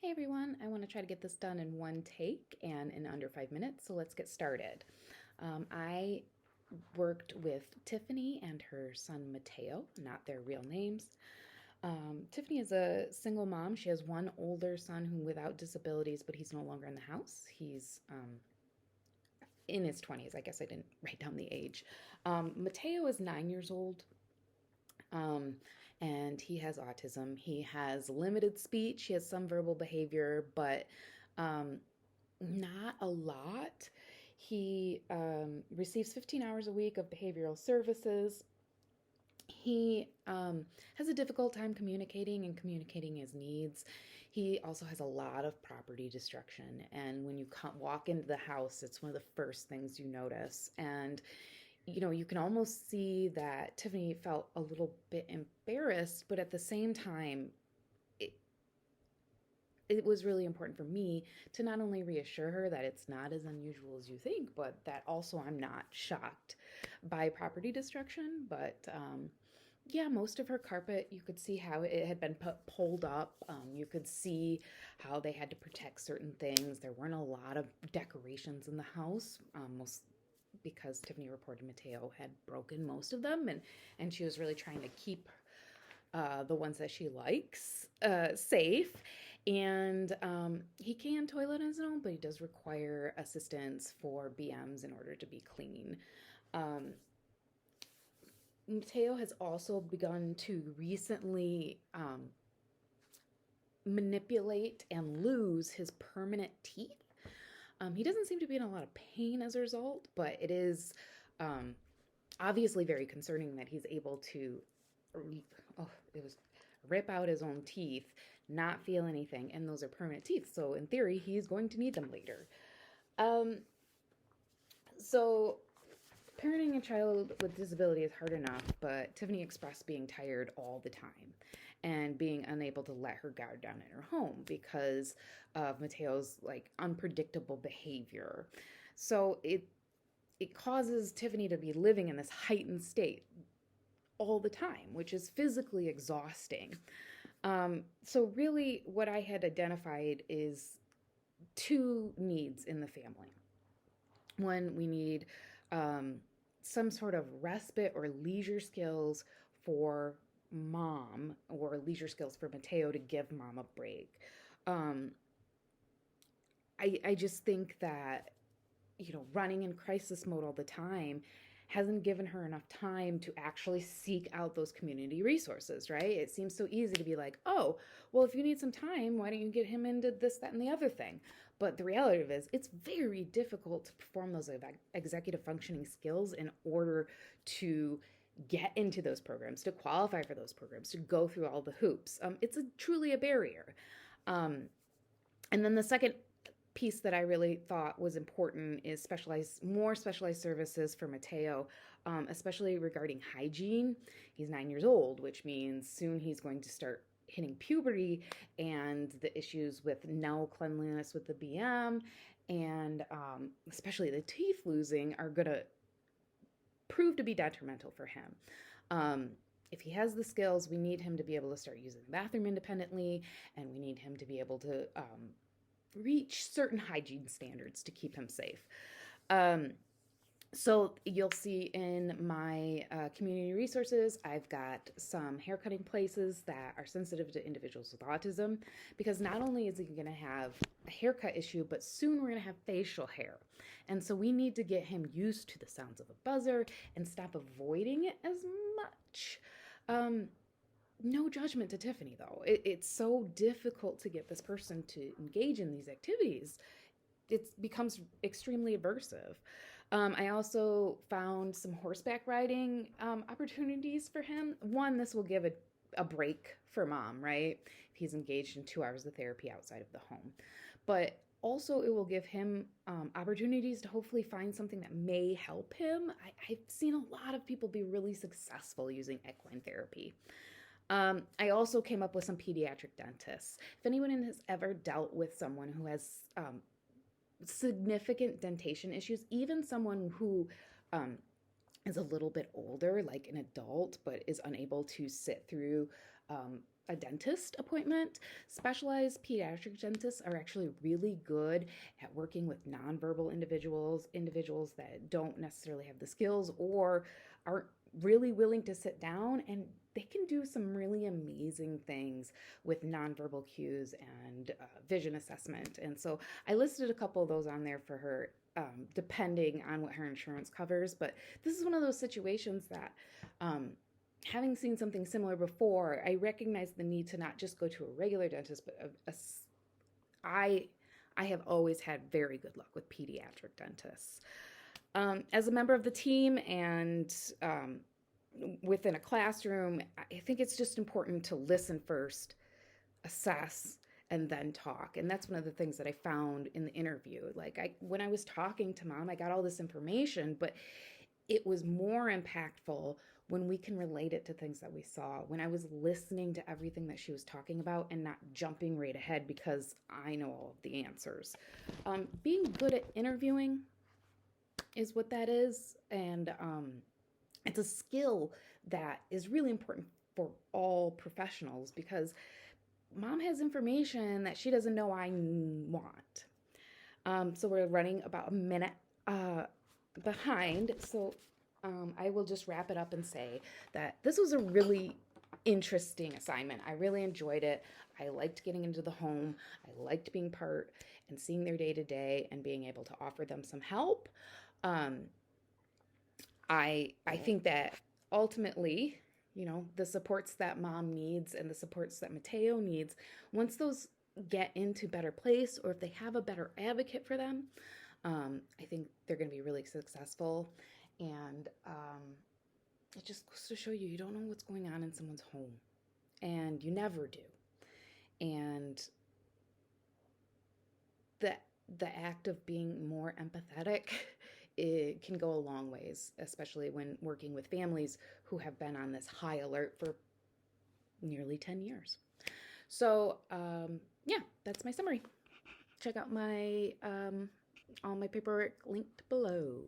Hey everyone, I want to try to get this done in one take and in under 5 minutes, so let's get started. I worked with Tiffany and her son Mateo, not their real names. Tiffany is a single mom. She has one older son who without disabilities, but he's no longer in the house. He's in his 20s. I guess I didn't write down the age. Mateo is 9 years old. Um, and he has autism. He has limited speech. He has some verbal behavior, but um, not a lot. He receives 15 hours a week of behavioral services. He has a difficult time communicating and communicating his needs. He also has a lot of property destruction. And when you walk into the house, it's one of the first things you notice. And you can almost see that Tiffany felt a little bit embarrassed, but at the same time, it, it was really important for me to not only reassure her that it's not as unusual as you think, but that also I'm not shocked by property destruction. But yeah, most of her carpet, you could see how it had been pulled up. You could see how they had to protect certain things. There weren't a lot of decorations in the house, most because Tiffany reported Mateo had broken most of them, and she was really trying to keep the ones that she likes safe. And he can toilet on his own, but he does require assistance for BMs in order to be clean. Um, Mateo has also begun to recently manipulate and lose his permanent teeth. He doesn't seem to be in a lot of pain as a result, but it is um, obviously very concerning that he's able to, it was rip out his own teeth, not feel anything, and those are permanent teeth. So in theory, he's going to need them later. Um, so parenting a child with disability is hard enough, but Tiffany expressed being tired all the time and being unable to let her guard down in her home because of Mateo's like unpredictable behavior. So it causes Tiffany to be living in this heightened state all the time, which is physically exhausting. So really what I had identified is two needs in the family. One, we need um, some sort of respite or leisure skills for mom or leisure skills for Mateo to give mom a break. Um, I just think that, running in crisis mode all the time hasn't given her enough time to actually seek out those community resources, right? It seems so easy to be like, oh, well, if you need some time, why don't you get him into this, that, and the other thing? But the reality of it is, it's very difficult to perform those executive functioning skills in order to get into those programs, to qualify for those programs, to go through all the hoops. It's truly a barrier. Um, and then the second piece that I really thought was important is more specialized services for Mateo, especially regarding hygiene. He's 9 years old, which means soon he's going to start hitting puberty, and the issues with no cleanliness with the BM and especially the teeth losing are going to prove to be detrimental for him. If he has the skills, we need him to be able to start using the bathroom independently, and we need him to be able to reach certain hygiene standards to keep him safe. So you'll see in my community resources, I've got some haircutting places that are sensitive to individuals with autism, because not only is he going to have a haircut issue, but soon we're going to have facial hair. And so we need to get him used to the sounds of a buzzer and stop avoiding it as much. No judgment to Tiffany, though. It's so difficult to get this person to engage in these activities. It becomes extremely aversive. I also found some horseback riding opportunities for him. One, this will give a break for mom, right? If he's engaged in 2 hours of therapy outside of the home. But also, it will give him opportunities to hopefully find something that may help him. I've seen a lot of people be really successful using equine therapy. I also came up with some pediatric dentists. If anyone has ever dealt with someone who has significant dentation issues, even someone who is a little bit older, like an adult, but is unable to sit through a dentist appointment. Specialized pediatric dentists are actually really good at working with nonverbal individuals that don't necessarily have the skills or aren't really willing to sit down, and they can do some really amazing things with nonverbal cues and vision assessment. And so I listed a couple of those on there for her, depending on what her insurance covers. But this is one of those situations that, having seen something similar before, I recognize the need to not just go to a regular dentist, but I have always had very good luck with pediatric dentists. As a member of the team and within a classroom, I think it's just important to listen first, assess, and then talk. And that's one of the things that I found in the interview. Like, when I was talking to Mom, I got all this information, but it was more impactful when we can relate it to things that we saw, when I was listening to everything that she was talking about and not jumping right ahead because I know all of the answers. Being good at interviewing is what that is. And it's a skill that is really important for all professionals because Mom has information that she doesn't know I want. So we're running about a minute behind. So I will just wrap it up and say that this was a really interesting assignment. I really enjoyed it. I liked getting into the home. I liked being part and seeing their day to day and being able to offer them some help. I think that ultimately, the supports that Mom needs and the supports that Mateo needs, once those get into better place, or if they have a better advocate for them, I think they're going to be really successful. And it just goes to show you don't know what's going on in someone's home, and you never do. And the act of being more empathetic, it can go a long ways, especially when working with families who have been on this high alert for nearly 10 years. So, yeah, that's my summary. Check out my all my paperwork linked below.